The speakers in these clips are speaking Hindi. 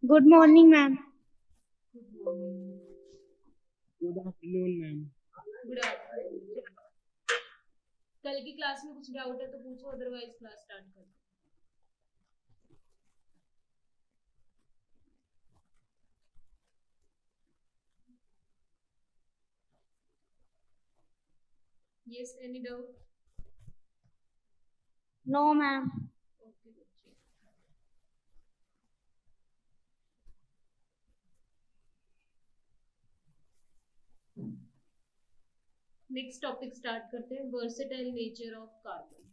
Good morning ma'am. Good afternoon ma'am. Good afternoon. कल की क्लास में कुछ डाउट है तो पूछो, अदरवाइज क्लास स्टार्ट कर दो। Yes, any doubt? No ma'am. Okay बच्चे, नेक्स्ट टॉपिक स्टार्ट करते हैं, versatile nature of carbon.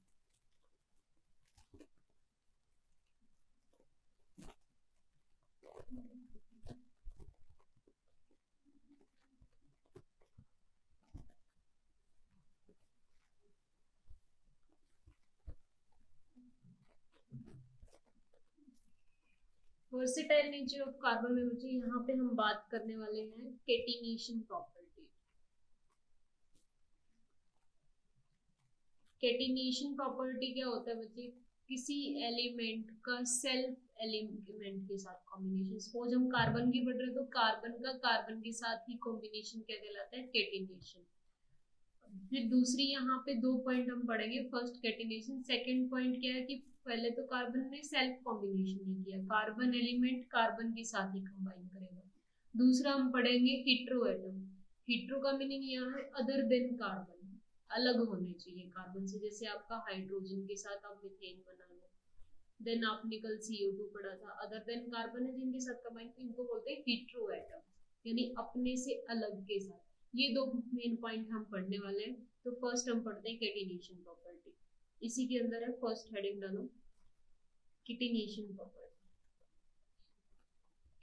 Versatile nature of carbon में बच्चे यहाँ पे हम बात करने वाले हैं केटिनेशन प्रॉपर्टी। केटिनेशन प्रॉपर्टी क्या होता है बच्चे? किसी एलिमेंट का सेल्फ एलिमेंट के साथ कॉम्बिनेशन। सपोज हम कार्बन की पढ़ रहे हैं तो कार्बन का कार्बन के साथ ही कॉम्बिनेशन क्या कहलाता है? केटिनेशन। फिर दूसरी यहाँ पे दो पॉइंट हम पढ़ेंगे, फर्स्ट केटिनेशन, सेकंड पॉइंट क्या है कि पहले तो कार्बन ने सेल्फ कॉम्बिनेशन नहीं किया, कार्बन एलिमेंट कार्बन के साथ ही कंबाइन करेगा। दूसरा हम पढ़ेंगे हीट्रो एटम। हीट्रो का मीनिंग यहाँ है अदर देन कार्बन, अलग होने चाहिए कार्बन से। जैसे आपका हाइड्रोजन के साथ आप मीथेन बना लो, देन आपने कल CO2 पढ़ा था, अदर देन कार्बन है जिनके साथ कंबाइन, तो इनको बोलते हैं हीट्रो एटम, यानी अपने से अलग के साथ। ये दो मेन पॉइंट हम पढ़ने वाले हैं। तो फर्स्ट हम पढ़ते हैं केटिनेशन प्रॉपर्टी। इसी के अंदर है, फर्स्ट हेडिंग डालो केटिनेशन प्रॉपर्टी।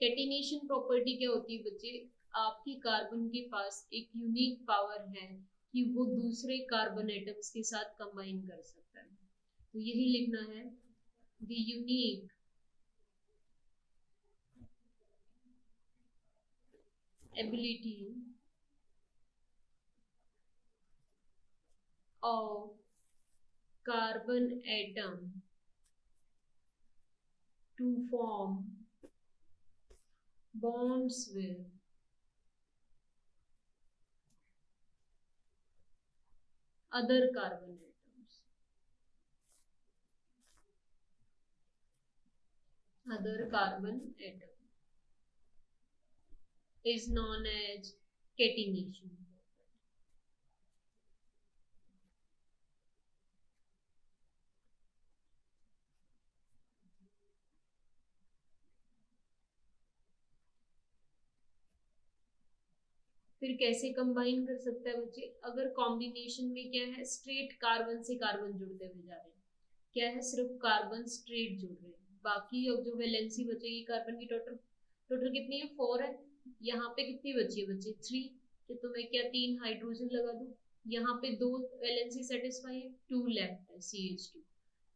केटिनेशन प्रॉपर्टी क्या होती है बच्चे? आपकी कार्बन के पास एक यूनिक पावर है कि वो दूसरे कार्बन एटम्स के साथ कंबाइन कर सकता है। तो यही लिखना है, the unique ability of carbon atom to form bonds with other carbon atoms, is known as catenation. फिर कैसे कंबाइन कर सकता है बच्चे? अगर कॉम्बिनेशन में क्या है, स्ट्रेट कार्बन से कार्बन जुड़ते हुए जा रहे हैं, क्या है, सिर्फ कार्बन स्ट्रेट जुड़ रहे हैं, बाकी जो वैलेंसी बचेगी कार्बन की, टोटल टोटल कितनी है? 4 है। यहाँ पे कितनी बची है बच्चे? 3। तो मैं क्या 3 हाइड्रोजन लगा दूं? यहाँ पे 2 वैलेंसी सेटिस्फाई है, 2 लेफ्ट है CH2।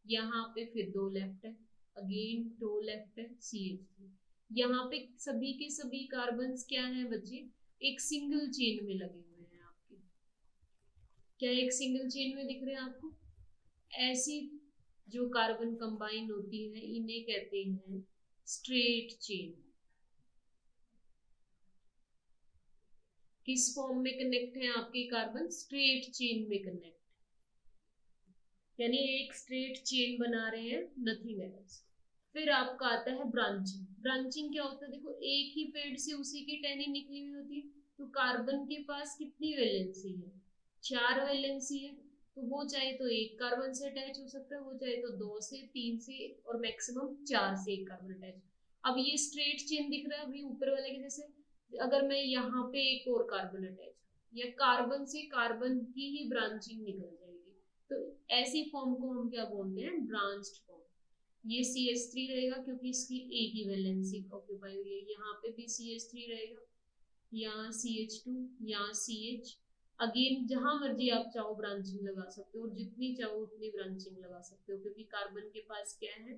यहाँ पे फिर 2 लेफ्ट है, अगेन 2 लेफ्ट है CH3। यहाँ पे सभी के सभी कार्बन क्या है बच्चे? एक सिंगल चेन में लगे हुए हैं आपके। क्या एक सिंगल चेन में दिख रहे हैं आपको? ऐसी जो कार्बन कंबाइन होती है इन्हें कहते हैं स्ट्रेट चेन। किस फॉर्म में कनेक्ट है आपके कार्बन? स्ट्रेट चेन में कनेक्ट, यानी एक स्ट्रेट चेन बना रहे हैं, नथिंग एल्स। फिर आपका आता है ब्रांचिंग। ब्रांचिंग क्या होता है? देखो, एक ही पेड़ से उसी की टहनी निकली हुई होती है, तो कार्बन के पास कितनी वैलेंसी है? 4 वैलेंसी है। तो वो चाहे तो एक कार्बन से अटैच हो सकता है, वो चाहे तो 2 से, 3 से, और मैक्सिमम 4 से एक कार्बन अटैच। अब ये स्ट्रेट चेन दिख रहा है अभी ऊपर वाले के जैसे। अगर मैं यहाँ पे एक और कार्बन अटैच, या कार्बन से कार्बन की ही ब्रांचिंग निकल जाएगी, तो ऐसी फॉर्म को हम क्या बोलते हैं? Branched form. ये CH3 रहेगा क्योंकि इसकी एक ही वैलेंसी ऑक्यूपाई हुई है, यहाँ पे भी CH3 रहेगा, यहाँ CH2, यहाँ CH। अगेन जहां मर्जी आप चाहो ब्रांचिंग लगा सकते हो, और जितनी चाहो उतनी ब्रांचिंग लगा सकते हो, क्योंकि कार्बन के पास क्या है?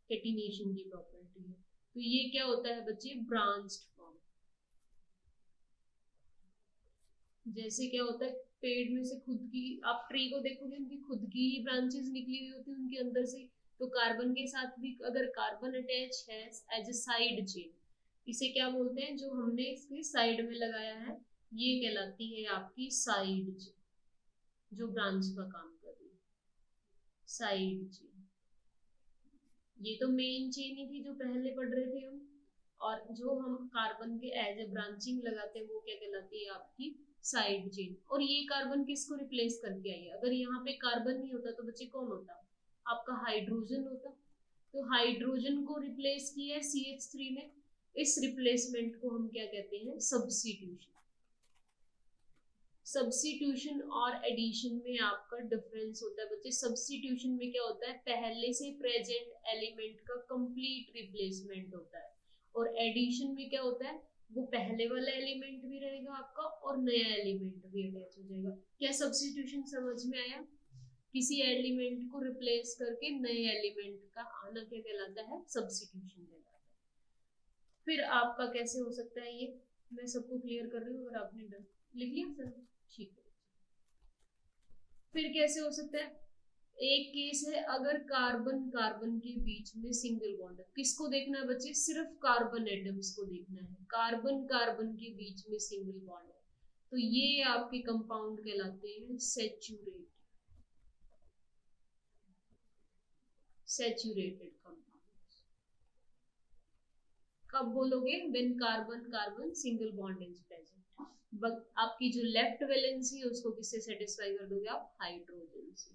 केटिनेशन की प्रॉपर्टी है। तो ये क्या होता है बच्चे? Branched form. जैसे क्या होता है, पेड़ में से खुद की, आप ट्री को देखोगे उनकी खुद की ही ब्रांचेस निकली हुई होती है उनके अंदर से, तो कार्बन के साथ भी अगर कार्बन अटैच है एज ए साइड चेन, इसे क्या बोलते हैं, जो हमने इसके साइड में लगाया है ये कहलाती है आपकी साइड चेन, जो ब्रांच का काम कर रही है, साइड चेन। ये तो मेन चेन ही थी जो पहले पढ़ रहे थे हम, और जो हम कार्बन के एज ए ब्रांचिंग लगाते हैं वो क्या कहलाती है आपकी साइड चेन। और ये कार्बन किसको रिप्लेस करके आई है, अगर यहाँ पे कार्बन नहीं होता तो बच्चे कौन होता, आपका हाइड्रोजन होता। तो हाइड्रोजन को रिप्लेस किया है CH3 ने, इस रिप्लेसमेंट को हम क्या कहते हैं, सब्स्टिट्यूशन। सब्स्टिट्यूशन और एडिशन में आपका डिफरेंस होता है बच्चे। सब्स्टिट्यूशन में क्या होता है, पहले से प्रेजेंट एलिमेंट का कंप्लीट रिप्लेसमेंट होता है, और एडिशन में क्या होता है, वो पहले वाला एलिमेंट भी रहेगा आपका और नया एलिमेंट भी अटैच हो जाएगा। क्या सब्स्टिट्यूशन समझ में आया, किसी एलिमेंट को रिप्लेस करके नए एलिमेंट का आना क्या कहलाता है, सब्स्टिट्यूशन कहलाता है। फिर आपका कैसे हो सकता है, ये मैं सबको क्लियर कर रही हूँ, अगर आपने लिख लिया सर ठीक है। फिर कैसे हो सकता है, एक केस है अगर कार्बन कार्बन के बीच में सिंगल बॉन्ड है, किसको देखना है बच्चे, सिर्फ कार्बन एटम्स को देखना है, कार्बन कार्बन के बीच में सिंगल बॉन्ड है, तो ये आपके कंपाउंड कहलाते हैं सैचुरेटेड, सैचुरेटेड कंपाउंड। कब बोलोगे, when carbon carbon single bond is present. आपकी जो लेफ्ट वैलेंसी है उसको किससे सेटिस्फाई कर दोगे आप, हाइड्रोजन से।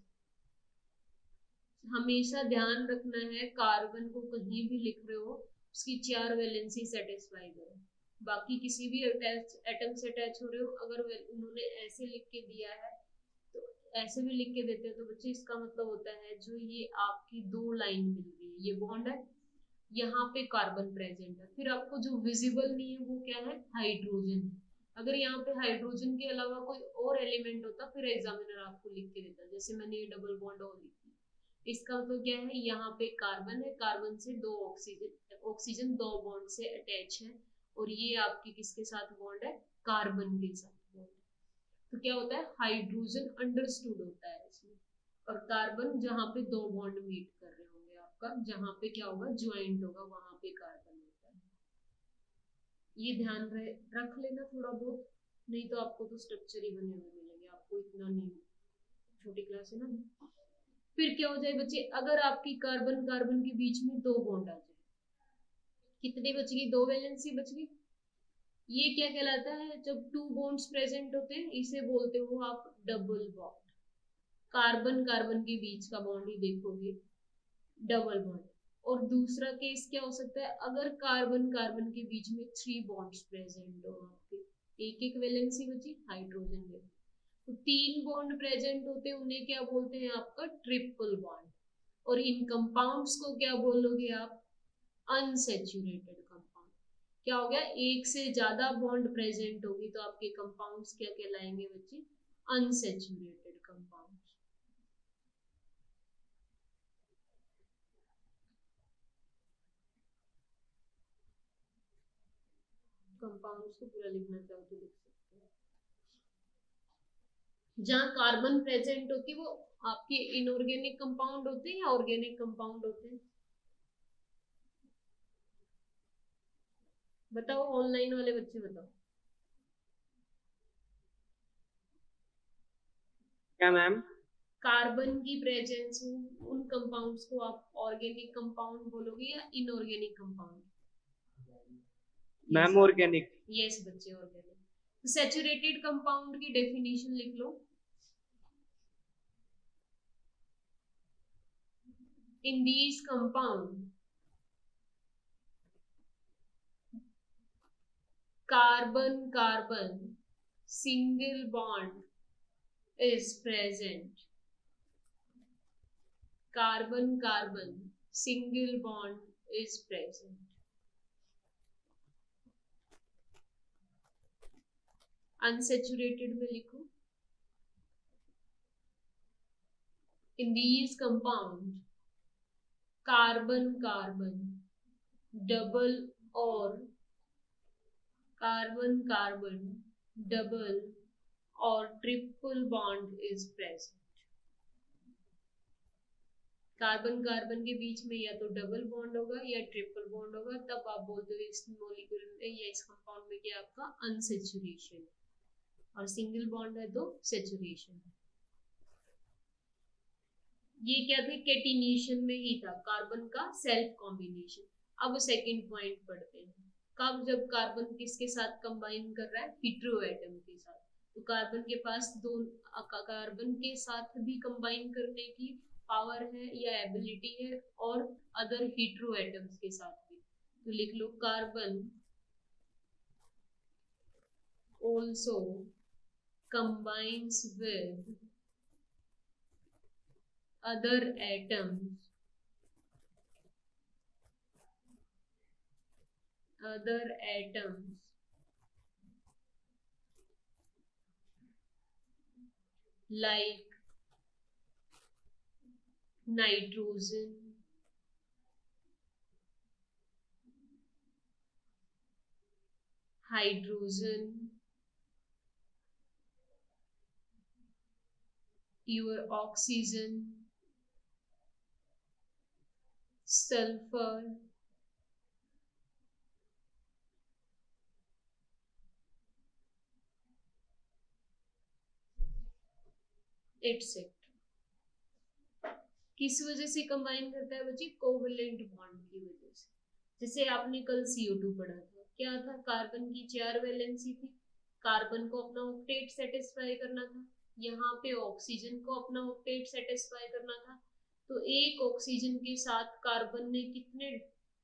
हमेशा ध्यान रखना है, कार्बन को कहीं भी लिख रहे हो उसकी 4 वैलेंसी सेटिस्फाई करो, बाकी किसी भी एटम से अटैच हो रहे हो, अगर उन्होंने ऐसे लिख के दिया है तो ऐसे भी लिख के देते हैं तो बच्चे इसका मतलब होता है जो ये आपकी 2 लाइन मिल गई, ये बॉन्ड है, यहाँ पे कार्बन प्रेजेंट है, फिर आपको जो विजिबल नहीं है वो क्या है, हाइड्रोजन। अगर यहाँ पे हाइड्रोजन के अलावा कोई और एलिमेंट होता फिर एग्जामिनर आपको लिख के देता, जैसे मैंने ये डबल बॉन्ड और लिखी, इसका मतलब क्या है, यहाँ पे कार्बन है, कार्बन से 2 ऑक्सीजन, ऑक्सीजन 2 बॉन्ड से अटैच है, और ये आपकी किसके साथ बॉन्ड है, कार्बन के साथ बॉन्ड है। तो क्या होता है, हाइड्रोजन अंडरस्टूड होता है इसमें, और कार्बन जहाँ पे 2 बॉन्ड मीट कर रहे होंगे आपका, जहाँ पे क्या होगा, ज्वाइंट होगा, वहां पे कार्बन होता है। ये ध्यान रख लेना थोड़ा बहुत, नहीं तो आपको तो स्ट्रक्चर ही बने हुए मिलेंगे, आपको इतना नहीं, छोटी क्लास है ना। फिर क्या हो जाए बच्चे, अगर आपकी कार्बन कार्बन के बीच में 2 बॉन्ड आ जाए, कितने बच गई, 2 वैलेंसी बच गई। ये क्या कहलाता है, जब 2 बॉन्ड्स प्रेजेंट होते हैं इसे बोलते हो आप डबल बॉन्ड। कार्बन कार्बन के बीच का बॉन्ड ही देखोगे, डबल बॉन्ड। और दूसरा केस क्या हो सकता है, अगर कार्बन कार्बन के बीच में 3 बॉन्ड्स प्रेजेंट हो, आपके एक एक वैलेंसी बची, हाइड्रोजन में तो 3 बॉन्ड प्रेजेंट होते हैं, उन्हें क्या बोलते हैं, आपका ट्रिपल बॉन्ड। और इन कंपाउंड्स को क्या बोलोगे आप, अनसैचुरेटेड कंपाउंड। क्या हो गया, एक से ज्यादा बॉन्ड प्रेजेंट होगी तो आपके कंपाउंड्स क्या कहलाएंगे बच्चे, अनसैचुरेटेड कंपाउंड। कंपाउंड्स को पूरा लिखना चाहो तो लिख सकते हैं। जहाँ कार्बन प्रेजेंट होती है वो आपके इनऑर्गेनिक कंपाउंड होते हैं या ऑर्गेनिक कंपाउंड होते हैं, बताओ, ऑनलाइन वाले बच्चे बताओ। क्या मैम, कार्बन की प्रेजेंस उन कंपाउंड्स को आप ऑर्गेनिक कंपाउंड बोलोगे या inorganic compound, ma'am organic. Yes बच्चे ऑर्गेनिक। तो सैचुरेटेड कंपाउंड की डेफिनेशन लिख लो, in these compound carbon carbon single bond is present, carbon carbon single bond is present। Unsaturated में लिखो, in these compound carbon carbon double और कार्बन कार्बन डबल और triple bond is present. Carbon carbon के बीच में या तो डबल बॉन्ड होगा या ट्रिपल बॉन्ड होगा, तब आप बोलते हो इस मॉलिक्यूल में या इस कंपाउंड में क्या आपका अनसेचुरेशन है, और सिंगल बॉन्ड है तो सेचुरेशन है। ये क्या थे, कैटिनेशन में ही था कार्बन का सेल्फ कॉम्बिनेशन। अब सेकंड पॉइंट पढ़ते हैं, कब जब कार्बन किसके साथ कंबाइन कर रहा है, हीटेरो एटम के साथ। तो कार्बन के पास दो कार्बन के साथ भी कंबाइन करने की पावर है या एबिलिटी है, और अदर हीटेरो एटम्स के साथ भी। तो लिख low carbon also combines with other atoms like nitrogen, hydrogen, your oxygen, sulfur, etcetera. किस वजह से कंबाइन करता है बच्चे, कोवेलेंट बॉन्ड की वजह से। जैसे आपने कल CO2 पढ़ा था, क्या था, कार्बन की 4 वैलेंसी थी, कार्बन को अपना ऑक्टेट सेटिस्फाई करना था, यहाँ पे ऑक्सीजन को अपना ऑक्टेट सेटिस्फाई करना था। तो एक ऑक्सीजन के साथ कार्बन ने कितने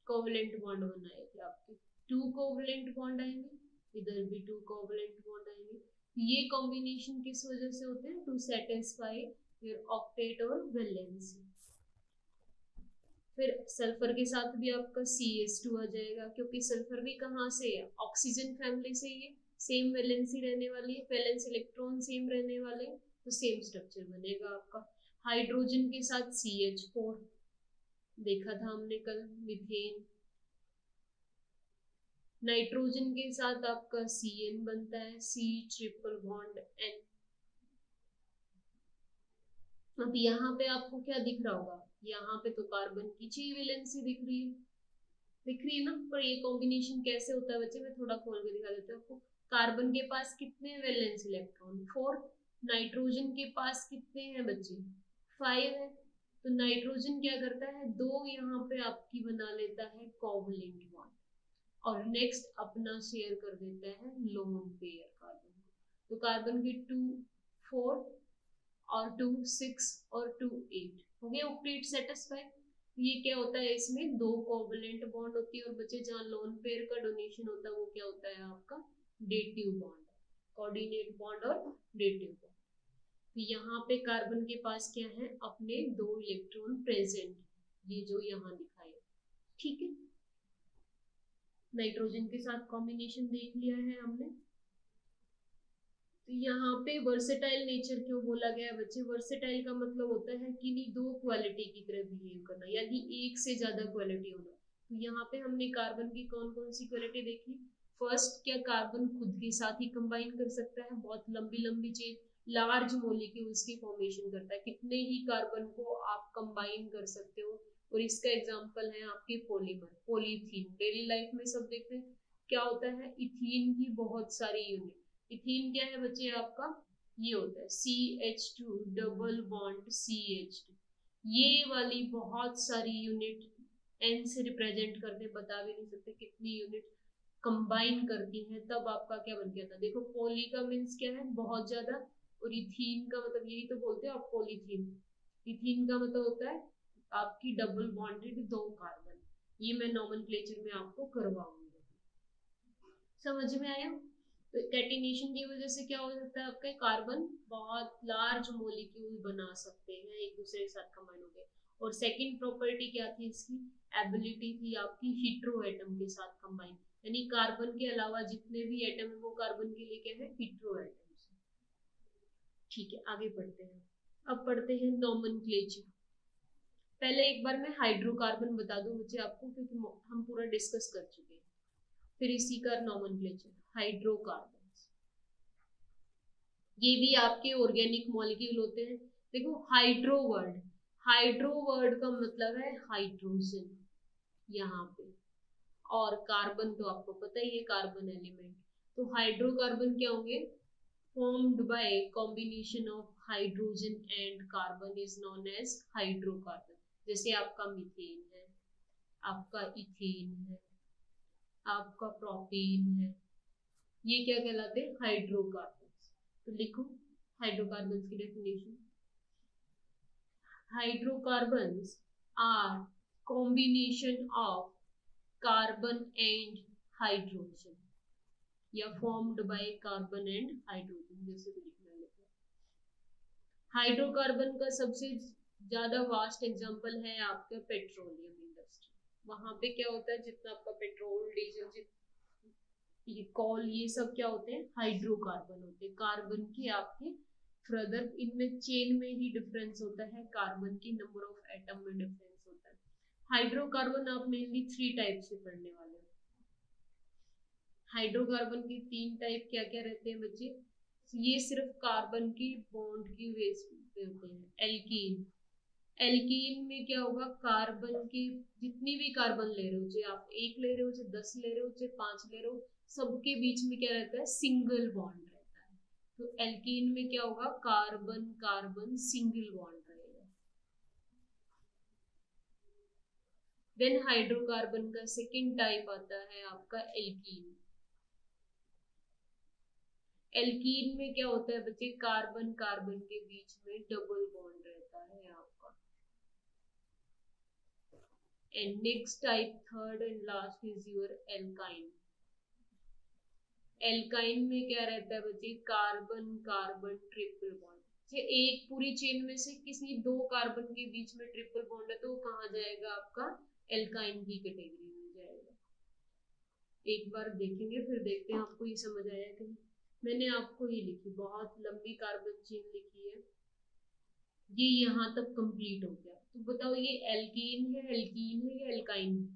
कोवेलेंट बॉन्ड बनाए थे आपके, 2 कोवेलेंट बॉन्ड आएंगे, इधर भी 2 कोवेलेंट बॉन्ड आएंगे। ये कॉम्बिनेशन किस वजह से होते हैं, टू सेटिस्फाई फिर ऑक्टेट और वैलेंसी। फिर सल्फर के साथ भी आपका CH2 आ जाएगा, क्योंकि सल्फर भी कहाँ से है, ऑक्सीजन फैमिली से ही है, सेम वैलेंसी रहने वाली है, वैलेंस इलेक्ट्रॉन सेम रहने वाले, तो सेम स्ट्रक्चर बनेगा आपका। हाइड्रोजन के साथ CH4 देखा था हमने कल, मीथेन। नाइट्रोजन के साथ आपका CN बनता है, C ट्रिपल बॉन्ड N। अब यहाँ पे आपको क्या दिख रहा होगा, यहाँ पे तो कार्बन की 6 वैलेंसी दिख रही है ना, पर ये कॉम्बिनेशन कैसे होता है बच्चे, मैं थोड़ा खोल के दिखा देती हूँ आपको। कार्बन के पास कितने वैलेंस इलेक्ट्रॉन, 4। नाइट्रोजन के पास कितने हैं बच्चे, 5 है। तो नाइट्रोजन क्या करता है, 2 यहाँ पे आपकी बना लेता है कोवेलेंट बॉन्ड, और नेक्स्ट अपना शेयर कर देता है लोन पेयर कार्बन। तो कार्बन के 2 4 और 2 6 और 2 8 हो गया ऑक्टेट सेटिस्फाई। ये क्या होता है, इसमें 2 कोवेलेंट बॉन्ड होती है, और बच्चे जहाँ लोन पेयर का डोनेशन होता है वो क्या होता है आपका डेटिव बॉन्ड, कोऑर्डिनेट बॉन्ड और डेटिव बॉन्ड। तो यहाँ पे कार्बन के पास क्या है, अपने 2 इलेक्ट्रॉन प्रेजेंट, ये जो यहाँ दिखाए, ठीक है। नाइट्रोजन के साथ कॉम्बिनेशन देख लिया है हमने। तो यहाँ पे वर्सेटाइल नेचर क्यों बोला गया है बच्चे, वर्सेटाइल का मतलब होता है कि नहीं 2 क्वालिटी की तरह बिहेव करना, यानी एक से ज्यादा क्वालिटी होना। तो यहाँ पे हमने कार्बन की कौन कौन सी क्वालिटी देखी, फर्स्ट, क्या कार्बन खुद के साथ ही कंबाइन कर सकता है, बहुत लंबी लंबी चेन, लार्ज मॉलिक्यूल्स की फॉर्मेशन करता है, कितने ही कार्बन को आप कंबाइन कर सकते हो, और इसका एग्जांपल है आपके पॉलीमर, पॉलीथीन। डेली लाइफ में सब देखते हैं क्या होता है, इथीन की बहुत सारी यूनिट। इथीन क्या है बच्चे आपका, ये होता है CH2 डबल बॉन्ड CH2, ये वाली बहुत सारी यूनिट N से रिप्रेजेंट करते, बता भी नहीं सकते कितनी यूनिट कंबाइन करती हैं, तब आपका क्या बन गया था। देखो पॉली का मीन्स क्या है, बहुत ज्यादा, और इथीन का मतलब यही तो बोलते हैं आप पॉलीथीन। इथीन का मतलब होता है आपकी डबल बॉन्डेड 2 कार्बन। ये मैं नॉमेनक्लेचर में आपको करवाऊंगी, समझ में आया। तो कैटिनेशन की वजह से क्या हो सकता है, आपके कार्बन बहुत लार्ज मॉलिक्यूल बना सकते हैं एक दूसरे के साथ कंबाइन हो गए। और सेकंड प्रॉपर्टी क्या थी इसकी, एबिलिटी थी आपकी हीटेरो एटम के साथ कंबाइन, यानी कार्बन के अलावा जितने भी एटम है वो कार्बन के लिए क्या है, हीटेरो एटम। ठीक है, आगे पढ़ते हैं। अब पढ़ते हैं नॉमेनक्लेचर। पहले एक बार मैं हाइड्रोकार्बन बता दूं मुझे आपको, क्योंकि हम पूरा डिस्कस कर चुके हैं। फिर इसी का नॉमेनक्लेचर, हाइड्रोकार्बन, ये भी आपके ऑर्गेनिक मॉलिक्यूल होते हैं। देखो हाइड्रो वर्ड, हाइड्रो वर्ड का मतलब है हाइड्रोजन यहाँ पे, और कार्बन तो आपको पता ही है कार्बन एलिमेंट। तो हाइड्रोकार्बन क्या होंगे? formed by combination of hydrogen and carbon is known as hydrocarbon। जैसे आपका मीथेन है, आपका इथेन है, आपका प्रोपेन है, ये क्या कहलाते हैं? हाइड्रोकार्बन। तो लिखो हाइड्रोकार्बन की definition. Hydrocarbons are combination of carbon and hydrogen या formed by carbon and hydrogen, जैसे भी लिखना है। हाइड्रोकार्बन का सबसे ज्यादा वास्ट एग्जांपल है आपका पेट्रोलियम इंडस्ट्री। वहां पे क्या होता है, जितना आपका पेट्रोल डीजल ये कॉल ये सब क्या होते हैं? हाइड्रोकार्बन होते हैं। कार्बन के आपके फर्दर इनमें चेन में ही डिफरेंस होता है, कार्बन की नंबर ऑफ एटम में डिफरेंस होता है। हाइड्रोकार्बन आप मेनली 3 टाइप से पढ़ने वाले हो। हाइड्रोकार्बन की 3 टाइप क्या क्या रहते हैं बच्चे? ये सिर्फ कार्बन की बॉन्ड की बेस पे होते हैं। एल्कीन, एल्कीन में क्या होगा? कार्बन की जितनी भी कार्बन ले रहे हो, चाहे आप 1 ले रहे हो, चाहे 10 ले रहे हो, चाहे 5 ले रहे हो, सबके बीच में क्या रहता है? सिंगल बॉन्ड रहता है। तो एल्कीन में क्या होगा? कार्बन कार्बन सिंगल बॉन्ड रहेगा। देन हाइड्रोकार्बन का सेकेंड टाइप आता है आपका एल्कीन। एल्कीन में क्या होता है बच्चे? कार्बन कार्बन के बीच में डबल बॉन्ड रहता है आपका। And next type, third and last is your alkyne. Alkyne में क्या रहता है बच्चे? Carbon carbon triple bond. एक पूरी चेन में से किसी 2 कार्बन के बीच में ट्रिपल बॉन्ड है, तो वो कहाँ जाएगा? आपका एल्काइन की कैटेगरी में जाएगा। एक बार देखेंगे, फिर देखते हैं आपको ये समझ आया कि नहीं। मैंने आपको ये लिखी, बहुत लंबी कार्बन चेन लिखी है, ये यहाँ तक कंप्लीट हो गया। तो बताओ ये एल्कीन है, एल्कीन है या एल्काइन है?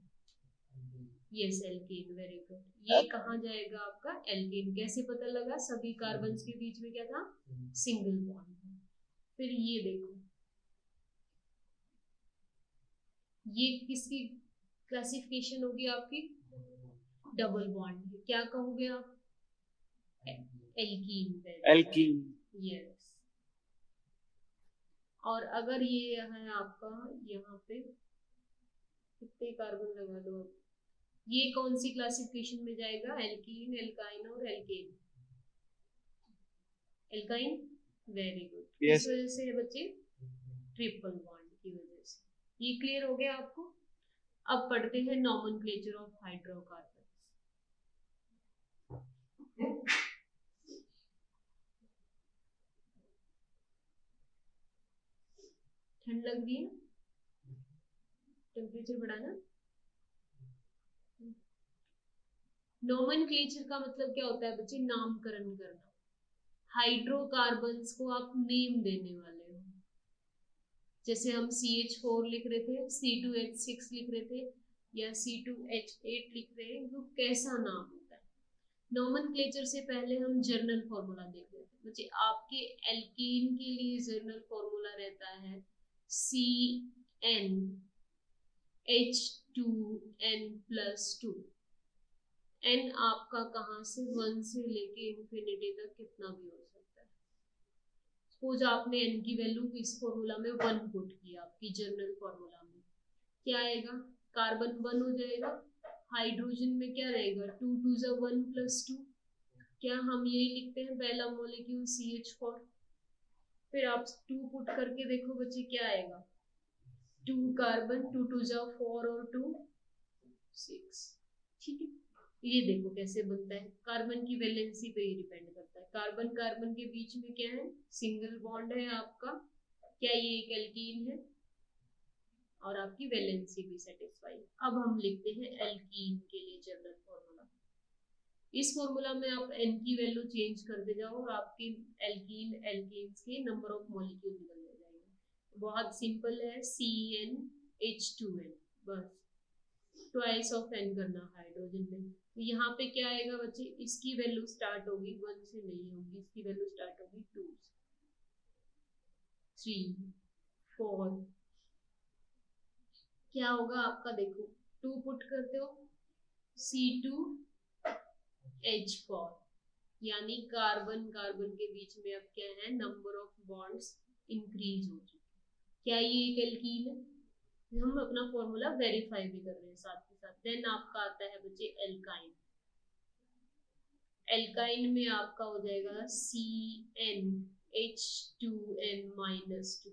Yes alkene, very good. ये कहाँ जाएगा आपका? एल्कीन। कैसे पता लगा? सभी कार्बन के बीच में क्या था? Single bond. फिर ये देखो, ये किसकी क्लासिफिकेशन होगी आपकी? Double bond. क्या कहोगे आप? एल्कीन। एल्कीन। यस। और अगर ये है आपका, यहाँ पे कितने कार्बन लगा दो, ये कौन सी क्लासिफिकेशन में जाएगा? एल्कीन, एल्काइन और alkane. Alkyne, very good. Yes. इस वजह से है बच्चे, ट्रिपल बॉन्ड की वजह से। ये क्लियर हो गया आपको? अब पढ़ते हैं नॉमेनक्लेचर ऑफ हाइड्रोकार्बन। ठंड लग रही है, टेम्परेचर बढ़ाना। नोमेनक्लेचर का मतलब क्या होता है बच्चे? नामकरण करना। हाइड्रोकार्बन्स को आप नेम देने वाले हो। जैसे हम CH4 लिख रहे थे, C2H6 लिख रहे थे, या C2H8 लिख रहे हैं, तो कैसा नाम होता है? नोमेनक्लेचर से पहले हम जर्नल फॉर्मूला देख रहे थे बच्चे। आपके एल्कीन के लिए जर्नल फॉर्मूला रहता है CnH2n+2। n आपका कहाँ से? 1 से लेके इंफिनिटी तक कितना भी हो सकता है। सपोज आपने n की वैल्यू इस फॉर्मूला में 1 पुट किया, आपकी जर्नल फॉर्मूला में क्या आएगा? कार्बन 1 हो जाएगा। हाइड्रोजन में क्या रहेगा? 2 2 1+2। क्या हम यही लिखते हैं? पहला मॉलिक्यूल CH4। फिर आप 2 पुट करके देखो बच्चे क्या आएगा? 2 कार्बन, 2 2 4 और 2 6। ठीक है, ये देखो कैसे बनता है। कार्बन की वैलेंसी पे ही डिपेंड करता है। कार्बन कार्बन के बीच में क्या है? सिंगल बॉन्ड है आपका। क्या ये एक एल्कीन है? और आपकी वैलेंसी भी सेटिस्फाई। अब हम लिखते हैं एल्कीन के लिए जनरल फॉर्मूला। इस फॉर्मूला में आप n की वैल्यू चेंज करते जाओ और आपके एल्कीन एल्कीन्स के नंबर ऑफ मॉलिक्यूल निकल जाएंगे। बहुत सिंपल है, CnH2n, बस ट्वाइस ऑफ n करना हाइड्रोजन में। तो यहाँ पे क्या आएगा बच्चे? इसकी वैल्यू स्टार्ट होगी 1 से नहीं होगी, इसकी वैल्यू स्टार्ट होगी 2 से, 3 4 क्या होगा आपका, देखो 2 पुट करते हो C2H4, यानी कार्बन कार्बन के बीच में अब क्या है, नंबर ऑफ बॉन्ड्स इंक्रीज हो चुके। क्या ये एक एल्कीन है? हम अपना फॉर्मूला वेरीफाई भी कर रहे हैं साथ के साथ। देन आपका आता है बच्चे एल्काइन। एल्काइन में आपका हो जाएगा CnH2n-2।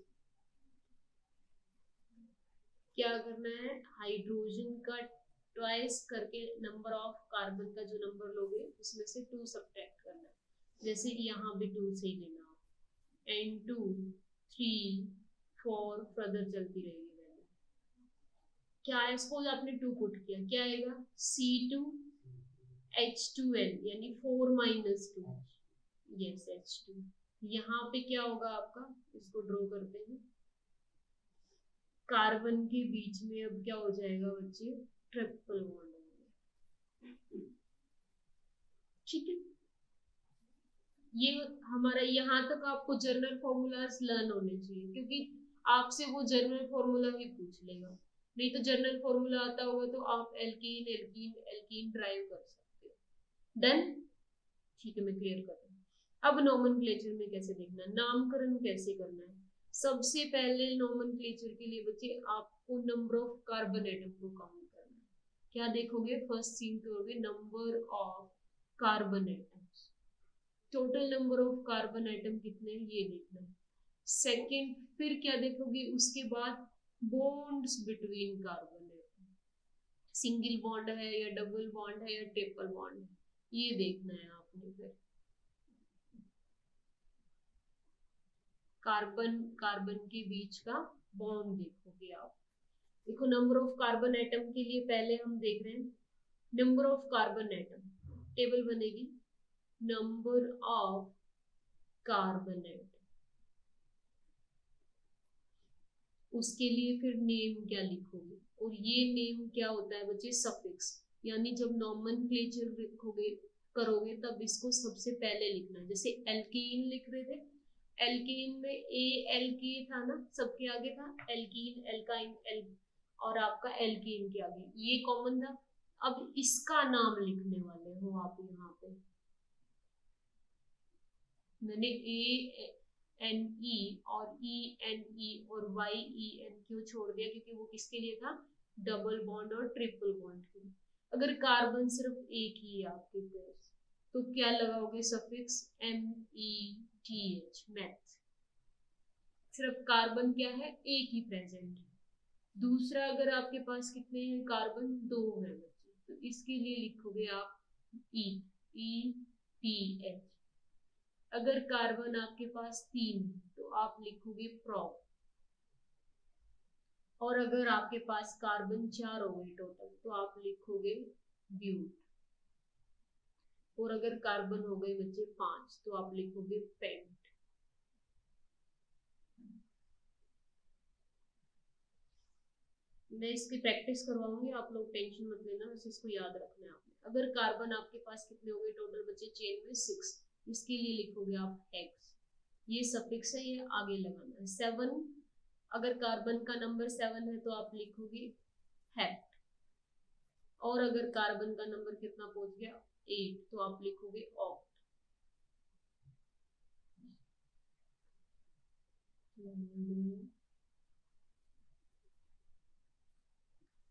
क्या करना है, हाइड्रोजन का ट्वाइस करके नंबर ऑफ कार्बन का जो नंबर लोगे उसमें से 2 सब्ट्रैक्ट करना है। जैसे यहाँ भी 2 से ही लेना आप, N2 3 4 फर्दर चलती रहेगी वैल्यू। क्या है, सपोज आपने 2 पुट किया, क्या आएगा C2H2n यानी 4 - 2, यस H2। यहाँ पे क्या होगा आपका, इसको ड्रॉ करते हैं, कार्बन के बीच में अब क्या हो जाएगा बच्चे, ट्रिपल बॉन्ड हो गया। ठीक है, ये हमारा यहाँ तक आपको जनरल फॉर्मूलाज लर्न होने चाहिए, क्योंकि आपसे वो जनरल फॉर्मूला ही पूछ लेगा। नहीं तो जनरल फॉर्मूला आता होगा तो आप एल्कीन एल्कीन एल्कीन ड्राइव कर सकते हो। डन, ठीक है, मैं क्लियर कर रहा हूँ। अब नोमेनक्लेचर में कैसे देखना है, नामकरण कैसे करना है। सबसे पहले नोमेनक्लेचर के लिए बच्चे आपको नंबर ऑफ कार्बन एटम को काउंट करना है। क्या देखोगे, फर्स्ट सीन करोगे number of carbon atoms, total number of carbon atom कितने हैं ये देखना है। सेकंड फिर क्या देखोगे, उसके बाद bonds between carbon atom, single bond है या डबल बॉन्ड है या ट्रिपल बॉन्ड है, ये देखना है आपने। फिर कार्बन कार्बन के बीच का बॉन्ड देखोगे आप। देखो नंबर ऑफ कार्बन एटम के लिए पहले हम देख रहे हैं number of carbon atom, table बनेगी नंबर ऑफ कार्बन एटम, उसके लिए फिर नेम क्या लिखोगे, और ये नेम क्या होता है बच्चे, सफिक्स। यानी जब नोमेनक्लेचर लिखोगे करोगे तब इसको सबसे पहले लिखना है। जैसे एल्कीन लिख रहे थे, एल्कीन में ALK था ना, सबके आगे था एल्कीन एल्काइन एल, और आपका एल्कीन के आगे ये कॉमन था। अब इसका नाम लिखने वाले हो आप यहाँ पे, मैंने ANE और ENE और YEN क्यों छोड़ दिया, क्योंकि वो किसके लिए था, डबल बॉन्ड और ट्रिपल बॉन्ड के लिए। अगर कार्बन सिर्फ एक ही है आपके पास तो क्या लगाओगे, सफिक्स METH, मैथ। सिर्फ कार्बन क्या है, एक ही प्रेजेंट है। दूसरा अगर आपके पास कितने हैं कार्बन, 2 है बच्चे, तो इसके लिए लिखोगे आप EPH। अगर कार्बन आपके पास 3 है तो आप लिखोगे प्रोप, और अगर आपके पास कार्बन 4 हो गए टोटल तो आप लिखोगे ब्यूट, और अगर कार्बन हो गए बच्चे 5 तो आप लिखोगे पेंट। मैं इसकी प्रैक्टिस करवाऊंगी, आप लोग टेंशन मत लेना, बस इसको याद रखना है आपने। अगर कार्बन आपके पास कितने हो गए टोटल बच्चे चेन में 6, इसके लिए लिखोगे आप हेक्स, ये सफिक्स है, ये आगे लगाना है। 7, अगर कार्बन का नंबर 7 है तो आप लिखोगे हेप्ट, और अगर कार्बन का नंबर कितना पहुंच गया 8 तो आप लिखोगे ऑक्ट।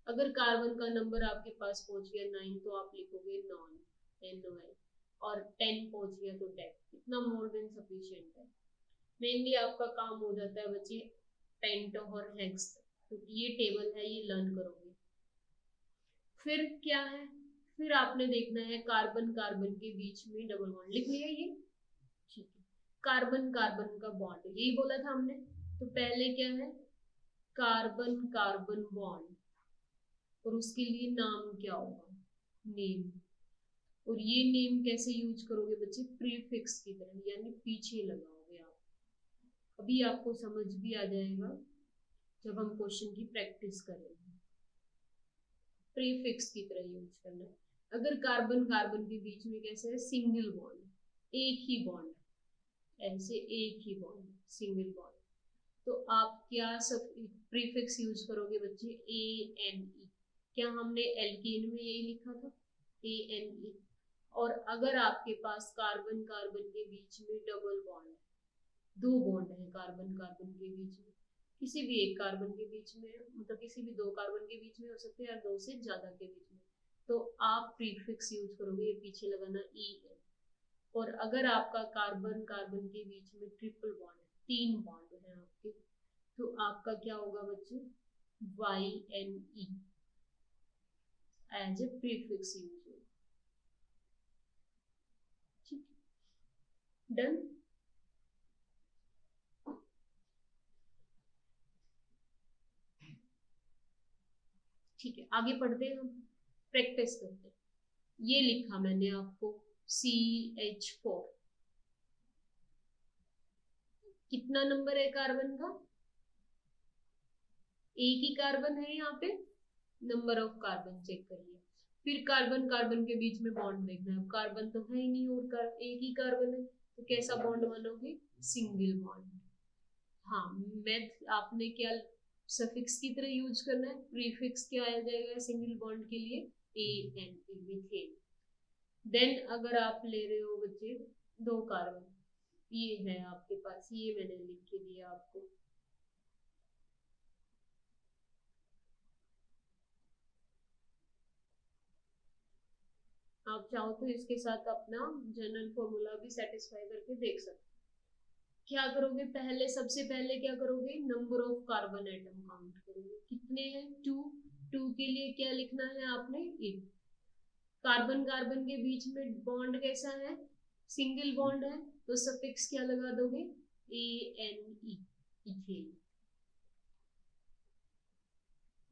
अगर कार्बन का नंबर आपके पास पहुंच गया 9 तो आप लिखोगे नॉन, NON, और 10 पहुंच गया तो डेक। इतना मोर देन सफिशिएंट है। मेनली आपका काम हो जाता है बच्चे पेंट और हेक्स, तो ये टेबल है ये लर्न करोगे। फिर क्या है, फिर आपने देखना है कार्बन कार्बन के बीच में डबल बॉन्ड, लिख लिया ये, ठीक है। कार्बन कार्बन का बॉन्ड यही बोला था हमने, तो पहले क्या है, कार्बन कार्बन बॉन्ड, और उसके लिए नाम क्या होगा, नेम। और ये नेम कैसे यूज करोगे बच्चे, प्रीफिक्स की तरह, यानी पीछे लगाओगे आप। अभी आपको समझ भी आ जाएगा जब हम क्वेश्चन की प्रैक्टिस करेंगे। प्रीफिक्स की तरह यूज करना है। अगर कार्बन कार्बन के बीच में कैसे है, सिंगल बॉन्ड, एक ही बॉन्ड, ऐसे एक ही बॉन्ड, सिंगल बॉन्ड, तो आप क्या सब प्रीफिक्स यूज करोगे बच्चे? ANE। क्या हमने एल्कीन में यही लिखा था? ANE। और अगर आपके पास कार्बन कार्बन के बीच में डबल बॉन्ड है, दो बॉन्ड है कार्बन कार्बन के बीच में, किसी भी एक कार्बन के बीच में, मतलब किसी भी दो कार्बन के बीच में हो सकते हैं या दो से ज्यादा के बीच में, तो आप प्रीफिक्स यूज करोगे, ये पीछे लगाना EN। और अगर आपका कार्बन कार्बन के बीच में ट्रिपल बॉन्ड है, तीन बॉन्ड है आपके, तो आपका क्या होगा बच्चे? YNE as a prefix use होगा। ठीक, डन। ठीक है, आगे पढ़ते हैं, हम प्रैक्टिस करते हैं। ये लिखा मैंने आपको CH4, कितना नंबर है कार्बन का? एक ही कार्बन है यहाँ पे, नंबर ऑफ कार्बन चेक कर लिया। फिर कार्बन कार्बन के बीच में बॉन्ड देखना है, कार्बन तो है ही नहीं और एक ही कार्बन है, तो कैसा बॉन्ड मानोगे? Single bond. हाँ, मैथ आपने क्या सफिक्स की तरह यूज करना है, प्रीफिक्स क्या आ जाएगा सिंगल बॉन्ड के लिए? ANE, methane. देन अगर आप ले रहे हो बच्चे दो कार्बन, ये है आपके पास, ये मैंने लिख के दिया आपको, आप चाहो तो इसके साथ अपना जनरल फॉर्मूला भी सेटिस्फाई करके देख सकते हो। क्या करोगे? पहले, सबसे पहले क्या करोगे? Number of carbon atom count करोगे, कितने हैं? 2। 2 के लिए क्या लिखना है आपने? 1। कार्बन कार्बन के बीच में बॉन्ड कैसा है? सिंगल बॉन्ड है, तो सफिक्स क्या लगा दोगे? ANE, ethane.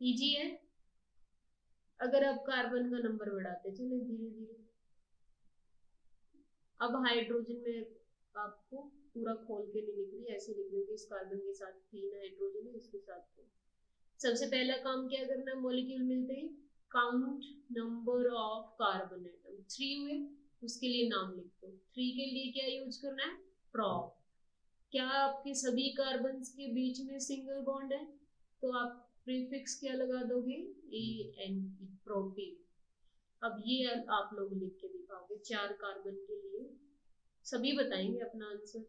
इजी है। अगर आप कार्बन का नंबर बढ़ाते चले धीरे धीरे, अब हाइड्रोजन में आपको पूरा खोल के नहीं लिख रही, ऐसे लिख रही, इस कार्बन के साथ 3 हाइड्रोजन है, इसके साथ 2। सबसे पहला काम क्या करना है? मॉलिक्यूल मिलते ही count number of carbon atom. 3 हुए, उसके लिए नाम लिख दो। 3 के लिए क्या यूज करना है? प्रोप। क्या आपके सभी कार्बन के बीच में सिंगल बॉन्ड है, तो आप प्रीफिक्स क्या लगा दोगे? ANE, protein. अब ये आप लोग लिख के दिखाओगे 4 कार्बन के लिए, सभी बताएंगे अपना आंसर।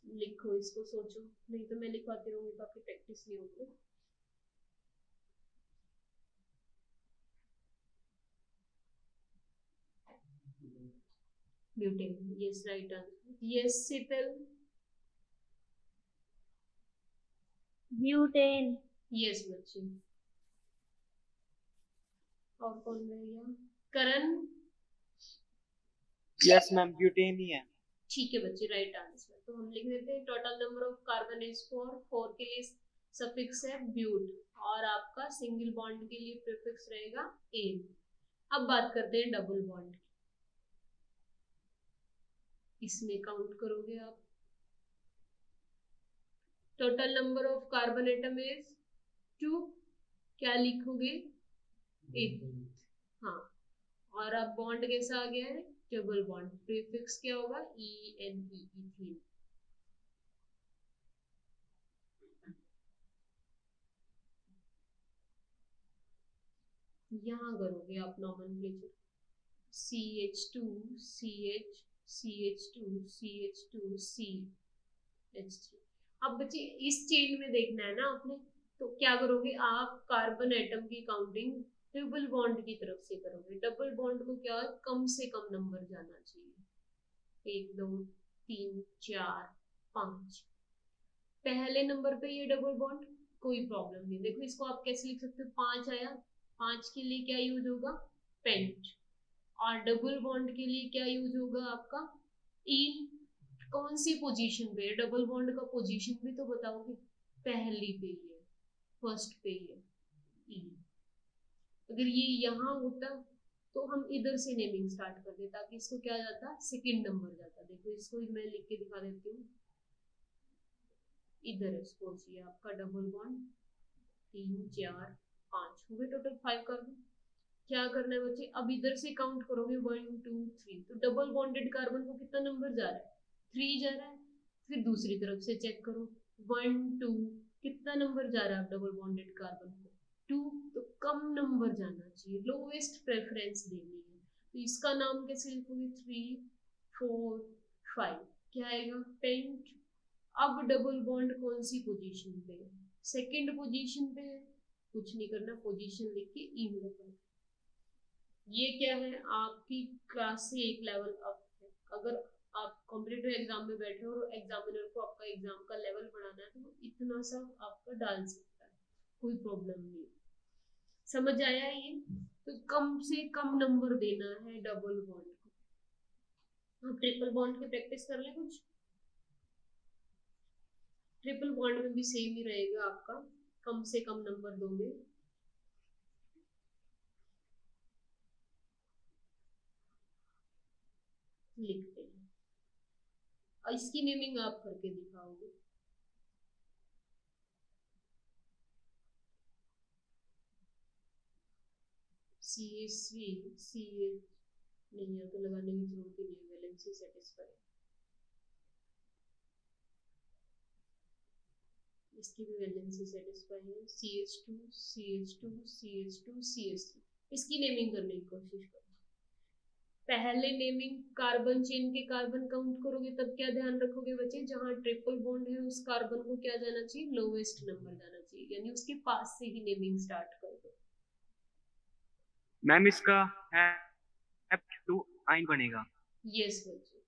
लिखो इसको, सोचो, नहीं तो मैं लिखवाती रहूंगी तो आपकी प्रैक्टिस नहीं होगी। Butane, yes, right answer. Yes Sheetal. Butane. Yes बच्चे। और कौन रह गया? करण। यस मैम, ब्यूटेन ही है। ठीक है बच्चे, राइट आंसर। तो हम लिख देते हैं total number of carbon is 4। 4 के लिए सफिक्स है ब्यूट, और आपका सिंगल बॉन्ड के लिए प्रीफिक्स रहेगा एन। अब बात करते हैं डबल बॉन्ड की। इसमें काउंट करोगे आप, total number of carbon atom is 2, क्या लिखोगे? 8। हाँ, और अब बॉन्ड कैसा आ गया है? Double bond. प्रीफिक्स क्या होगा? ENE, ethene. यहाँ करोगे आप nomenclature, CH2 CH CH2 CH2 CH3। अब बच्चे इस चेन में देखना है ना आपने, तो क्या करोगे आप? कार्बन एटम की काउंटिंग ट्रिपल बॉन्ड की तरफ से करोगे। डबल बॉन्ड को क्या कम से कम नंबर जाना चाहिए, 1 2 3 4 5। पहले नंबर पे ये डबल बॉन्ड, कोई प्रॉब्लम नहीं। देखो इसको आप कैसे लिख सकते हो? 5 आया, 5 के लिए क्या यूज होगा? पेंट। और डबल बॉन्ड के लिए क्या यूज होगा आपका? इन। कौन सी पोजीशन पे है डबल बॉन्ड का? पोजीशन भी तो बताओगे। पहली पे ही है, फर्स्ट पे ही है इन। अगर ये यहाँ होता तो हम इधर से नेमिंग स्टार्ट कर देता, ताकि इसको क्या जाता? सेकंड नंबर जाता। देखो इसको मैं लिख के दिखा देती हूँ। इधर है सपोज ये आपका डबल बॉन्ड, 3 4 5 हो गए, टोटल 5 कार्बन। क्या करना है बच्चे, अब इधर से काउंट करोगे 1 2 3, तो डबल बॉन्डेड कार्बन को कितना नंबर जा रहा है, 3 जा रहा है। फिर दूसरी तरफ से चेक करो 1 2, कितना नंबर जा रहा है डबल बॉन्डेड कार्बन को, 2, तो कम नंबर जाना चाहिए, लोवेस्ट प्रेफरेंस देनी है। तो इसका नाम कैसे लिखोगे, 3 4 5, क्या आएगा, पेंट। अब डबल बॉन्ड कौन सी पोजीशन पे है, सेकंड पोजीशन पे है, कुछ नहीं करना, पोजीशन लिख के ई में रखना। ये क्या है, आपकी क्लास से एक लेवल अप है। अगर आप कॉम्पिटिटिव एग्जाम में बैठे हो और एग्जामिनर को आपका एग्जाम का लेवल बढ़ाना है तो वो इतना सा आपका डाल सकता है, कोई प्रॉब्लम नहीं। समझ आया ये, तो कम से कम नंबर देना है डबल बॉन्ड को। आप ट्रिपल बॉन्ड की प्रैक्टिस कर ले कुछ, ट्रिपल बॉन्ड में भी सेम ही रहेगा आपका, कम से कम नंबर दोगे। लिखते हैं और इसकी नेमिंग आप करके दिखाओगे। CH3 CH नहीं है तो लगाने की जरूरत ही नहीं, वैलेंसी सेटिस्फाई। इसकी भी वैलेंसी सेटिस्फाई है, CH2 CH2 CH2 CH3। इसकी नेमिंग करने की कोशिश करो। पहले नेमिंग कार्बन चेन के कार्बन काउंट करोगे तब क्या ध्यान रखोगे बच्चे, जहां ट्रिपल बॉन्ड है उस कार्बन को क्या जाना चाहिए, लोवेस्ट नंबर जाना चाहिए, यानी उसके पास से ही नेमिंग स्टार्ट कर दो। मैम इसका F2 आइन बनेगा। यस बच्चे,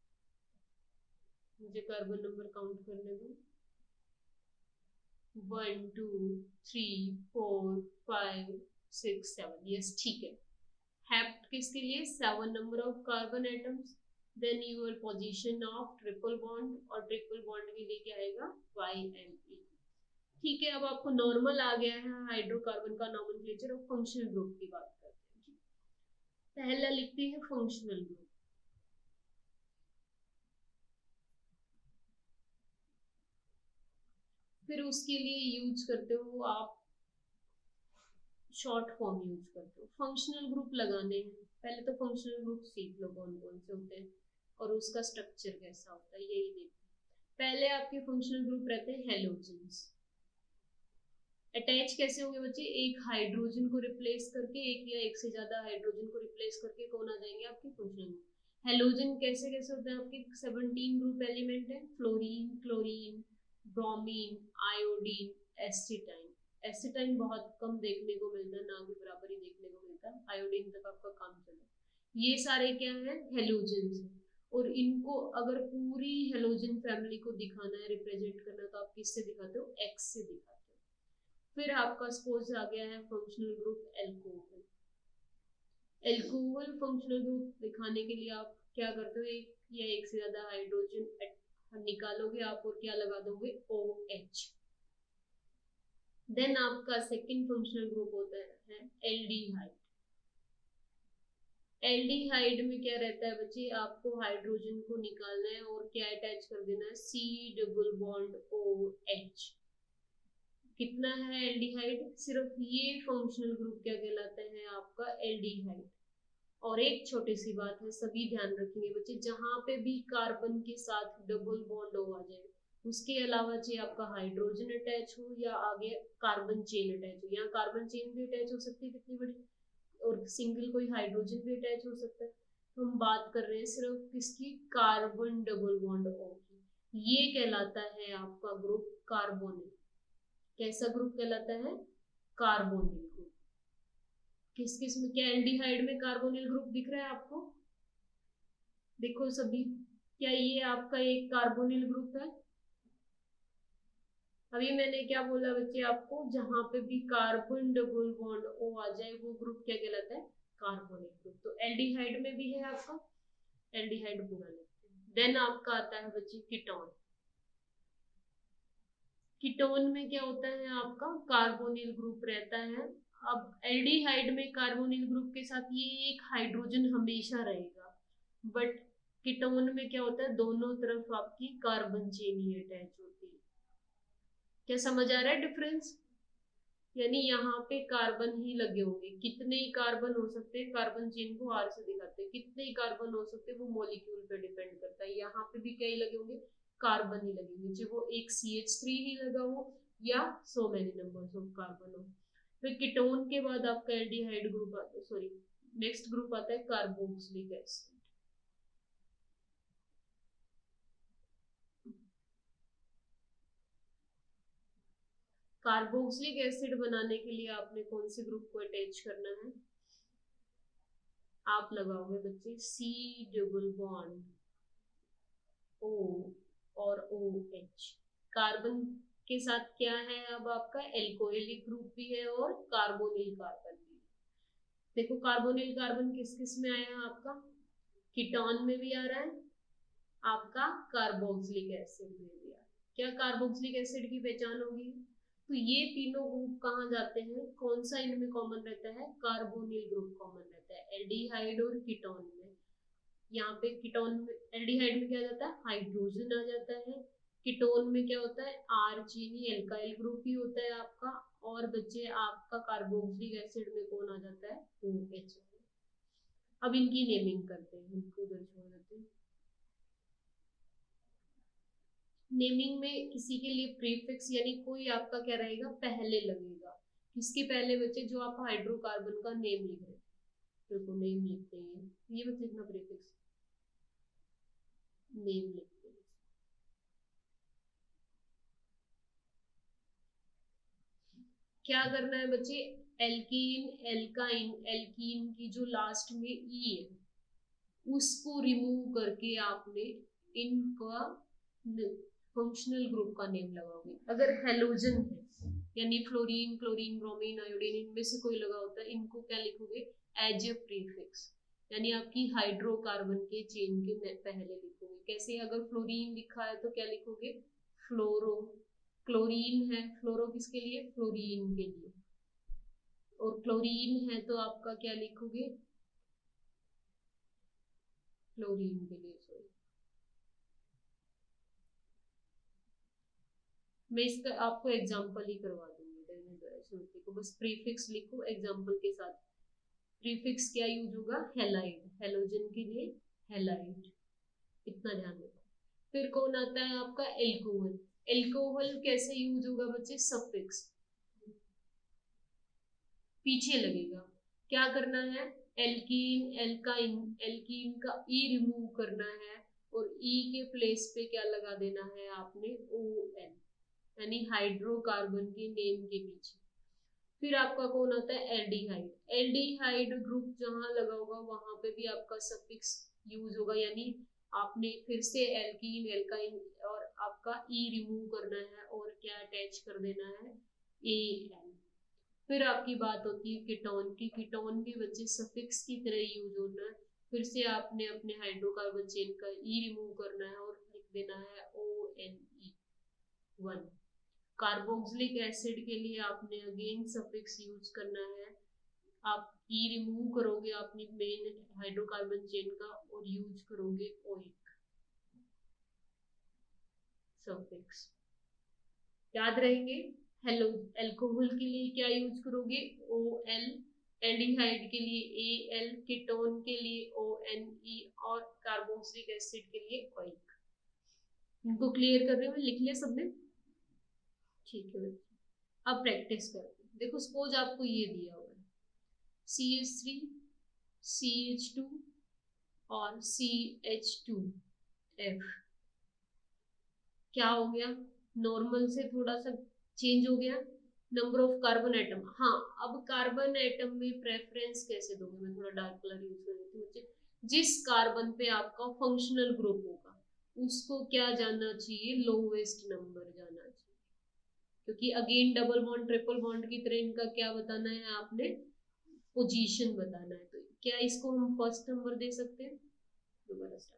मुझे कार्बन नंबर काउंट करने दो, 1 2 3 4 5 6 7, यस ठीक है। हेप्ट किसके लिए, 7 number of carbon atoms, then your position of triple bond, और ट्रिपल बॉन्ड के लिए क्या आएगा, YME। ठीक है, अब आपको नॉर्मल आ गया है हाइड्रोकार्बन का नॉमेनक्लेचर। और फंक्शनल ग्रुप की बात करते हैं। पहला लिखते हैं फंक्शनल ग्रुप। फिर उसके लिए यूज करते हो आप शॉर्ट फॉर्म यूज करते हो। फंक्शनल ग्रुप लगाने हैं, पहले तो फंक्शनल ग्रुप सीख लो कौन कौन से होते हैं और उसका स्ट्रक्चर कैसा होता है, यही देखो। पहले आपके फंक्शनल ग्रुप रहते हैं हेलोजेंस। अटैच कैसे होंगे बच्चे, एक हाइड्रोजन को रिप्लेस करके, एक या एक से ज्यादा हाइड्रोजन को रिप्लेस करके कौन आ जाएंगे आपके फंक्शनल ग्रुप। हेलोजन कैसे कैसे होते हैं आपके, 17 ग्रुप एलिमेंट है, फ्लोरीन क्लोरीन ब्रोमीन आयोडीन एसिटाइन। एसिटाइन बहुत कम देखने को मिलता है, ना के बराबर ही देखने को मिलता है, आयोडीन तक आपका काम चला। ये सारे क्या है, हेलोजेंस है। और इनको अगर पूरी हेलोजन फैमिली को दिखाना है, रिप्रेजेंट करना है, तो आप किससे दिखाते हो, एक्स से दिखाते हो। फिर आपका सपोज आ गया है functional group alcohol. Alcohol functional group दिखाने के लिए आप क्या करते हो, एक या एक से ज्यादा हाइड्रोजन निकालोगे आप और क्या लगा दोगे, OH। देन आपका सेकंड फंक्शनल ग्रुप होता है एल्डिहाइड। एल्डिहाइड में क्या रहता है बच्चे, आपको हाइड्रोजन को निकालना है और क्या अटैच कर देना है, C डबल बॉन्ड OH। कितना है एल्डिहाइड, सिर्फ ये फंक्शनल ग्रुप क्या कहलाता है आपका, एल्डिहाइड। और एक छोटी सी बात है, सभी ध्यान रखेंगे बच्चे, जहां पे भी कार्बन के साथ डबल बॉन्ड हो आ जाए, उसके अलावा चाहे आपका हाइड्रोजन अटैच हो या आगे कार्बन चेन अटैच हो, यहाँ कार्बन चेन भी अटैच हो सकती है कितनी बड़ी, और सिंगल कोई हाइड्रोजन भी अटैच हो सकता है। तो हम बात कर रहे हैं सिर्फ किसकी, कार्बन डबल बॉन्ड O की। ये कहलाता है आपका ग्रुप कार्बोनिल। कैसा ग्रुप कहलाता है, कार्बोनिल ग्रुप। किस किस में, क्या एल्डिहाइड में कार्बोनिल ग्रुप दिख रहा है आपको, देखो सभी, क्या ये आपका एक कार्बोनिल ग्रुप है। अभी मैंने क्या बोला बच्चे आपको, जहां पे भी कार्बन डबल बॉन्ड O आ जाए वो ग्रुप क्या कहलाता है, कार्बोनिल ग्रुप। तो एल्डिहाइड में भी है आपका, एल्डिहाइड पूरा लिखते हैं। देन आपका आता है बच्चे कीटोन। कीटोन में क्या होता है आपका, कार्बोनिल ग्रुप रहता है। अब एल्डिहाइड में कार्बोनिल ग्रुप के साथ ये एक हाइड्रोजन हमेशा रहेगा, बट कीटोन में क्या होता है, दोनों तरफ आपकी कार्बन चेन ही अटैच होती है। क्या समझ आ रहा है डिफरेंस, यानी यहाँ पे कार्बन ही लगे होंगे। कितने ही कार्बन हो सकते हैं, कार्बन चेन को आर से दिखाते हैं, कितने ही कार्बन हो सकते हैं वो मॉलिक्यूल पे डिपेंड करता है। यहाँ पे भी क्या ही लगे होंगे, कार्बन ही लगे होंगे, चाहे वो एक CH3 ही लगा हो या so many numbers of carbon हो। फिर कीटोन के बाद आपका एल्डिहाइड ग्रुप आता है, सॉरी नेक्स्ट ग्रुप आता है कार्बोक्सिलिक एसिड। कार्बोक्सिलिक एसिड बनाने के लिए आपने कौन से ग्रुप को अटैच करना है, आप लगाओगे बच्चे C डबल बॉन्ड O और OH। कार्बन के साथ क्या है, अब आपका एल्कोहलिक ग्रुप भी है और कार्बोनिल कार्बन भी है। देखो कार्बोनिल कार्बन किस किस में आया है आपका, कीटोन में भी आ रहा है, आपका कार्बोक्सिलिक एसिड में भी आ रहा है। क्या कार्बोक्सिलिक एसिड की पहचान होगी, तो ये तीनों ग्रुप कहाँ जाते हैं, कौन सा इनमें कॉमन रहता है, कार्बोनिल ग्रुप कॉमन रहता है एल्डिहाइड और कीटोन में। यहाँ पे कीटोन में, एल्डिहाइड में क्या जाता है, हाइड्रोजन आ जाता है। कीटोन में क्या होता है, आर चीनी एल्काइल ग्रुप ही होता है आपका। और बच्चे आपका कार्बोक्सिलिक एसिड में कौन आ जाता है, OH। अब इनकी नेमिंग करते हैं, इनको उधर छोड़ देते हैं। नेमिंग में किसी के लिए प्रीफिक्स यानी कोई आपका क्या रहेगा, पहले लगेगा। किसके पहले बच्चे, जो आप हाइड्रोकार्बन का नेम लिख रहे हैं, तो नेम लिखते हैं, ये मत लिखना प्रीफिक्स, नेम लिखते हैं। क्या करना है बच्चे, एल्कीन एल्काइन, एल्कीन की जो लास्ट में ई है उसको रिमूव करके आपने इनका फंक्शनल ग्रुप का नेम लगाओगे। अगर हेलोजन है यानी फ्लोरीन क्लोरीन ब्रोमीन आयोडीन, इनमें से कोई लगा होता है, इनको क्या लिखोगे, एज ए प्रीफिक्स, यानी आपकी हाइड्रोकार्बन के चेन के पहले लिखोगे। कैसे, अगर फ्लोरीन लिखा है तो क्या लिखोगे, फ्लोरो। क्लोरीन है, फ्लोरो किसके लिए, फ्लोरीन के लिए। और क्लोरीन है तो आपका क्या लिखोगे, क्लोरीन के लिए, सॉरी। मैं इसका आपको एग्जांपल ही करवा दूंगी, को बस प्रीफिक्स लिखो एग्जांपल के साथ। प्रीफिक्स क्या यूज होगा, हेलाइड, हेलोजन के लिए हेलाइड, इतना ध्यान रखो। फिर कौन आता है आपका, एल्कोहल। एल्कोहल कैसे यूज होगा बच्चे, सफिक्स पीछे लगेगा। क्या करना है, एल्कीन एल्काइन, एल्कीन का ई रिमूव करना है और ई के प्लेस पे क्या लगा देना है आपने, ON, यानी हाइड्रोकार्बन के नेम के पीछे। फिर आपका कौन आता है, एल्डिहाइड। एल्डिहाइड ग्रुप जहां लगा होगा वहां पे भी आपका सफिक्स यूज होगा, यानी आपने फिर से एल्कीन एल्काइन और आपका ई रिमूव करना है और क्या अटैच कर देना है, AN। फिर आपकी बात होती है कीटोन की, कीटोन भी बच्चे सफिक्स की तरह यूज होना है। फिर से आपने अपने हाइड्रोकार्बन चेन का ई रिमूव करना है और लिख देना है ONE1। कार्बोक्सिलिक एसिड के लिए आपने अगेन सफिक्स यूज करना है, आप ई रिमूव करोगे अपनी मेन हाइड्रोकार्बन चेन का और यूज करोगे ओइक सफिक्स, याद रहेंगे। हेलो, एल्कोहल के लिए क्या यूज करोगे, OL, एल्डिहाइड के लिए AL, कीटोन के लिए ONE और कार्बोक्सिलिक एसिड के लिए OIC। इनको क्लियर कर रहे हो, लिख लिया सबने, ठीक है। अब प्रैक्टिस करते हैं। देखो सपोज आपको ये दिया हुआ है CH3 CH2 और CH2F, क्या हो गया, नॉर्मल से थोड़ा सा चेंज हो गया नंबर ऑफ कार्बन एटम। हाँ, अब कार्बन एटम में प्रेफरेंस कैसे दोगे, मैं थोड़ा डार्क कलर यूज कर देती हूँ। जिस कार्बन पे आपका फंक्शनल ग्रुप होगा उसको क्या जाना चाहिए, लोवेस्ट नंबर जाना चाहिए, क्योंकि again double bond triple bond की तरह इनका क्या बताना है आपने, पोजीशन बताना है। तो क्या इसको हम फर्स्ट नंबर दे सकते हैं, दोबारा स्टार्ट।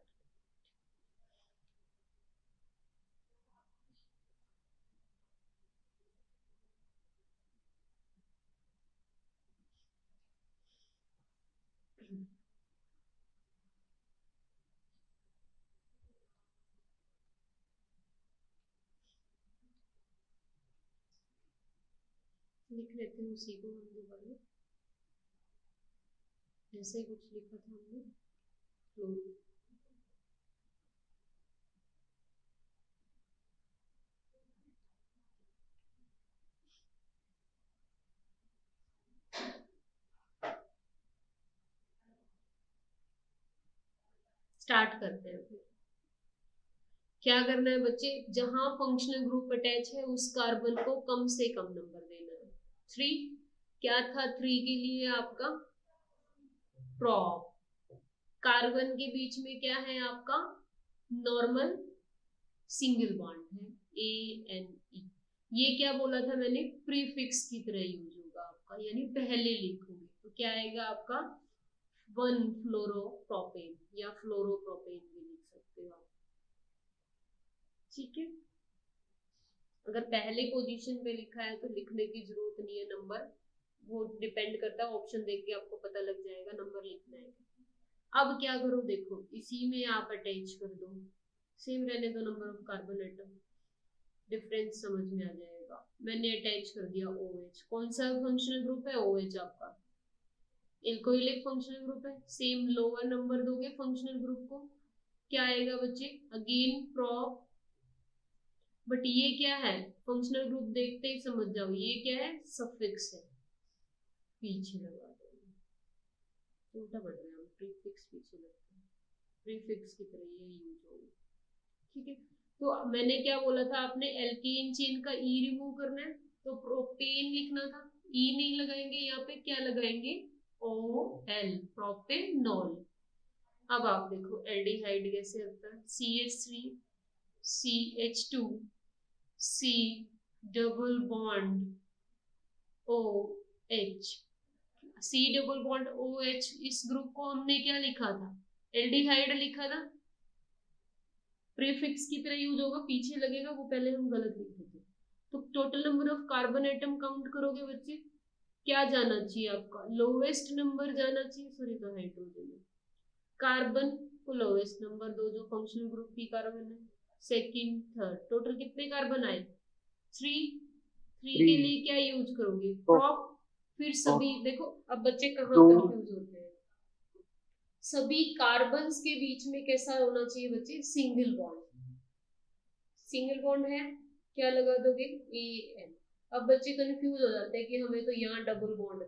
लिख लेते हैं उसी को हम दोबारा, जैसे कुछ लिखा था हमने फ्लोरो। स्टार्ट करते हैं फिर। क्या करना है बच्चे, जहां फंक्शनल ग्रुप अटैच है उस कार्बन को कम से कम नंबर देना है। 3 क्या था 3 के लिए आपका प्रॉप। कार्बन के बीच में क्या है आपका नॉर्मल सिंगल बॉन्ड है ANE। ये क्या बोला था मैंने, प्रीफिक्स की तरह यूज होगा आपका, यानी पहले लिखोगे तो क्या आएगा आपका 1 फ्लोरोप्रोपेन या फ्लोरोप्रोपेन भी लिख सकते हो आप। ठीक है, अगर पहले पोजीशन पे लिखा है तो लिखने की जरूरत नहीं है नंबर, वो डिपेंड करता है, ऑप्शन देख के आपको पता लग जाएगा नंबर लिखना है। अब क्या करो, देखो इसी में आप अटैच कर दो, सेम रहने दो number of carbon atom, difference समझ में आ जाएगा। मैंने अटैच कर दिया OH। कौन सा फंक्शनल ग्रुप है OH आपका, एल्कोहलिक फंक्शनल ग्रुप है। सेम लोअर नंबर दोगे फंक्शनल ग्रुप को, क्या आएगा बच्चे अगेन प्रोप। बट ये क्या है, फंक्शनल ग्रुप देखते ही समझ जाओ ये क्या है, सफिक्स है, पीछे लगा दो, उल्टा बढ़ रहा है, प्रीफिक्स पीछे लगता है, प्रीफिक्स की तरह ये यूज होगा। ठीक है, तो मैंने क्या बोला था, आपने एल्केन चेन का ई रिमूव करना है तो प्रोपेन लिखना था, ई नहीं लगाएंगे, यहाँ पे क्या लगाएंगे OL, प्रोपेनॉल। अब आप देखो एल्डिहाइड कैसे होता है, CH3 CH2 C double bond OH, C double bond OH। इस ग्रुप को हमने क्या लिखा था, एल्डिहाइड लिखा था, प्रीफिक्स की तरह यूज होगा, पीछे लगेगा, वो पहले हम गलत लिख देते। तो total number of carbon atom count करोगे बच्चे, क्या जाना चाहिए आपका, लोवेस्ट नंबर जाना चाहिए, सॉरी तो हाइड्रोजन है, कार्बन को लोवेस्ट नंबर दो जो फंक्शनल ग्रुप की कार्बन है, सेकंड थर्ड, टोटल कितने कार्बन आए 3। 3 के लिए क्या यूज करोगे प्रॉप। फिर सभी देखो, अब बच्चे कहाँ कंफ्यूज होते हैं, सभी कार्बन्स के बीच में कैसा होना चाहिए बच्चे, सिंगल बॉन्ड। सिंगल बॉन्ड है, क्या लगा दोगे AN। अब बच्चे कंफ्यूज हो जाते हैं कि हमें तो यहाँ डबल बॉन्ड